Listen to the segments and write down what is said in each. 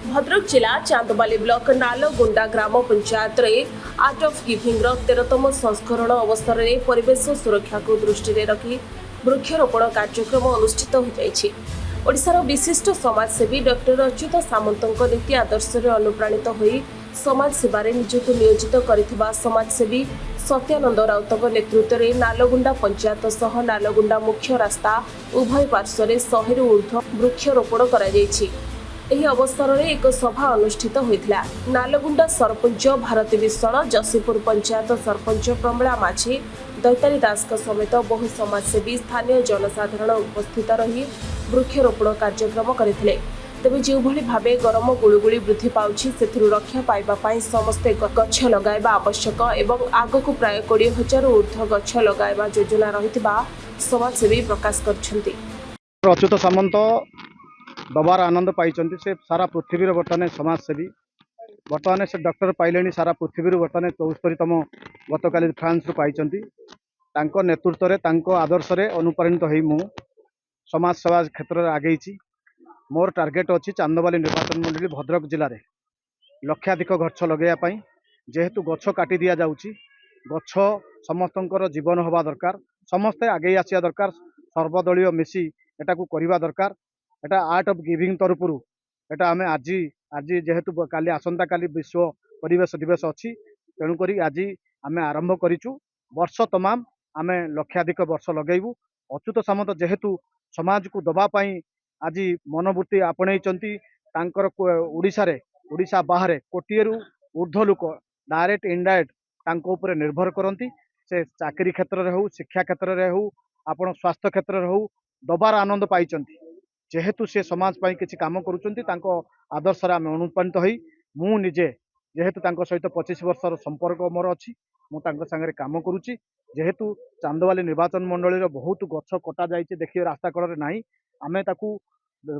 भद्रक जिला चांदबाली ब्लॉक नालगुंडा ग्राम पंचायत रे art of giving 13तम संस्करण अवसर में परिवेश सुरक्षा को दृष्टि में रखी वृक्षरोपण कार्यक्रम अनुष्ठित होइछि। ओडिशार विशिष्ट समाजसेवी डॉक्टर अच्युत सामंत नीति आदर्श अनुप्राणित होई समाज सेवारे निजको नियोजित करिथिबा समाजसेवी सत्यानंद राउत नेतृत्व में नालगुंडा पंचायत सह नालगुंडा मुख्य रास्ता उभय पार्श्व 100 रु ऊर्ध्व वृक्षरोपण करा जायछि। ଏହି ଅବସରରେ ଏକ ସଭା ଅନୁଷ୍ଠିତ ହୋଇଥିଲା। ନାଲଗୁଣ୍ଡା ସରପଞ୍ଚ ଭାରତୀ ବିଶ୍ୱାଳ, ଜସିପୁର ପଞ୍ଚାୟତ ସରପଞ୍ଚ ପ୍ରମିଳା ମାଝୀ, ଦୈତାରୀ ଦାସଙ୍କ ସମେତ ବହୁ ସମାଜସେବୀ ସ୍ଥାନୀୟ ଜନସାଧାରଣ ଉପସ୍ଥିତ ରହି ବୃକ୍ଷରୋପଣ କାର୍ଯ୍ୟକ୍ରମ କରିଥିଲେ। ତେବେ ଯେଉଁଭଳି ଭାବେ ଗରମ ଗୁଳୁଗୁଳି ବୃଦ୍ଧି ପାଉଛି ସେଥିରୁ ରକ୍ଷା ପାଇବା ପାଇଁ ସମସ୍ତେ ଗଛ ଲଗାଇବା ଆବଶ୍ୟକ ଏବଂ ଆଗକୁ ପ୍ରାୟ 20,000 ଊର୍ଦ୍ଧ୍ୱ ଗଛ ଲଗାଇବା ଯୋଜନା ରହିଥିବା ସମାଜସେବୀ ପ୍ରକାଶ କରିଛନ୍ତି। अच्युत सामंत दबार आनंद पाई से सारा पृथ्वी बर्तमान समाजसेवी बर्तमान से डॉक्टर पाइले सारा पृथ्वी बर्तमान 74तम गतकाली फ्रांस रु पाई नेतृत्व में आदर्श अनुप्राणित हो मु समाज सेवा क्षेत्र में आगे मोर टार्गेट अच्छी चांदबाली निर्वाचन मंडली भद्रक जिले में लक्षाधिक गछ लगे जेहेतु गछ काटी दि जाऊँगी गछ समस्त जीवन हवा दरकार समस्ते आगे आसिया दरकार सर्वदलीय मिसी एटा को करवा दरकार एटा आर्ट ऑफ गिविंग तरफ एटा आम आज आज जेहेतु काली आसंता काली विश्व परिवेश दिवस अच्छी तेणुक आज आम आरंभ करूँ वर्ष तमाम आम लक्षाधिक वर्ष लगेबू। अच्युत सामंत जेहेतु समाज को दबापाई आज मनोवृत्ति आपणई ओडिशा बाहर कोटिएरु ऊर्ध्व लोक डायरेक्ट इनडायरेक्ट उपर निर्भर करती से चाकरी क्षेत्र में हो शिक्षा क्षेत्र में हो आपण स्वास्थ्य क्षेत्र में हो दबार आनंद पाई जेहेतु से समाज पाई किसी काम करुँच आदर्श आम अनुप्राणित हो मु निजे जेहेतु सहित 25 वर्षर संपर्क मोर अच्छी मुझे काम करुच्ची जेहेतु चांदबाली निर्वाचन मंडली बहुत गछ कटा जाइए देखिए रास्ता कड़े ना आम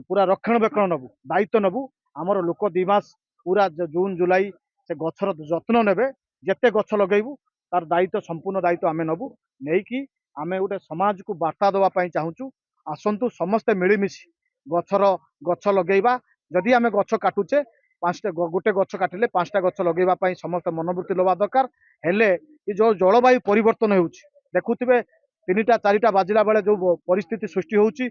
पूरा रक्षणाबेक्षण नबू दायित्व नबू आमर लोक 2 मास पूरा जून जुलाई से गछर जत्न नेबे जेते गछ लगेबू तार दायित्व संपूर्ण दायित्व आम नबू नहीं आम गोटे समाज को वार्ता देवाई चाहूँ आसतु समस्ते मिलमिशि गछ लगेबा जदि आम गछ काटुचे 5टा गोटे गछ काटिले 5टा गछ लगेबा समस्त मनोवृत्ति लवा दरकार हेले जो जलवायु परिवर्तन होउछि देखुथिबे 3टा 4टा बाजिला बेले जो परिस्थिति सृष्टि होउछि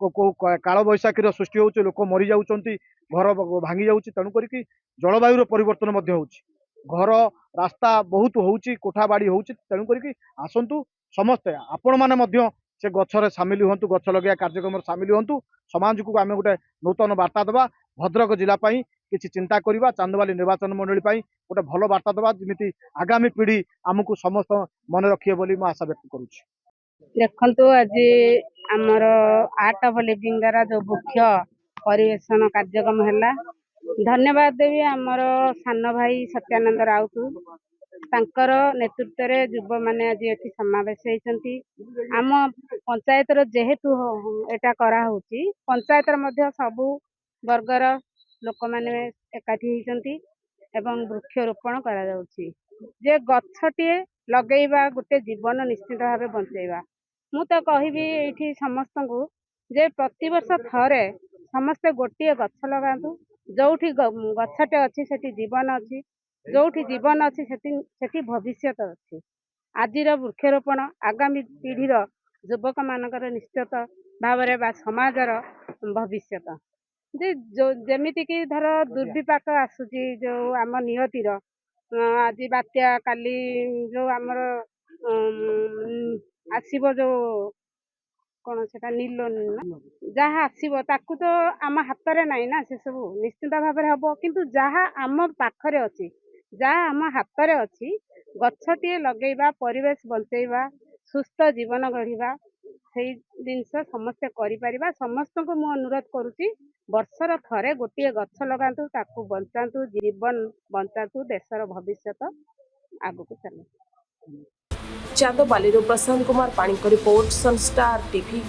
काल बैशाखी सृष्टि होउछि लोक मरी जाउछंती घर भांगी जाउछि तेणु करिकि जलवायु परिवर्तन मध्य होउछि घर रास्ता बहुत होउछि कोठा बाड़ी होउछि तेणु करिकि आसंतु समस्ते आपण माने मध्य से गछरे सामिल हुंतु गछ लगे कार्यक्रम सामिल हुंतु समाज को आम गोटे नूतन वार्ता देवा भद्रक जिला किसी चिंता करवा चांदबाली निर्वाचन मंडली गोटे भल वार्ता देवा जमी आगामी पीढ़ी आमको समस्त मन रखिए बोली मैं आशा व्यक्त करुच्ची। देखु आज आमर आर्ट ऑफ लिविंग द्वारा जो मुख्य परिवेशन कार्यक्रम है धन्यवाद देवी आमर सान भाई सत्यानंद राउत तांकर नेतृत्व रे युव माने आज एठी समावेश होइछंती। आम पंचायत रो जेहेतु एटा करा होची पंचायत रो मध्य सबु वर्गर लोक माने एकाठी होइछंती एवं वृक्षरोपण करा जाउची जे गछटिए लगेइबा गोटे जीवन निश्चित भाव बंचेइबा मु तो कहबी एठी समस्त को जे प्रति वर्ष थरे समस्ते गोटे गछ लगातु जोठी गछटे अछि सेठी जीवन अछि जोठी जीवन अच्छी सेठी भविष्य अच्छी आजिर वृक्षरोपण आगामी पीढ़ीर युवक मानकर निश्चित भाव समाजर भविष्य जे जमीती कि धर दुर्विपाक आसूची जो आम नियतिर आज बात्या काली जो आमर आसीबो जो कौन से नील जहाँ आसो ताकू तो आम हाथ में नाई ना से सब निश्चित भाव हम किंतु जहाँ आम पाखरे अच्छी जहाँ आम हाथ में अच्छी गछटिए लगेइबा परिवेश बंचेइबा सुस्थ जीवन गढ़ा से जिनस समस्ते करिपरिबा समस्त को मु अनुरोध करुच्ची वर्षर थरे गोटे गछ लगातु ताकू बंचातु जीवन बंचातु देशर भविष्य आगु चले। चांदबाली प्रशांत कुमार पाणी रिपोर्ट सनस्टार टीवी।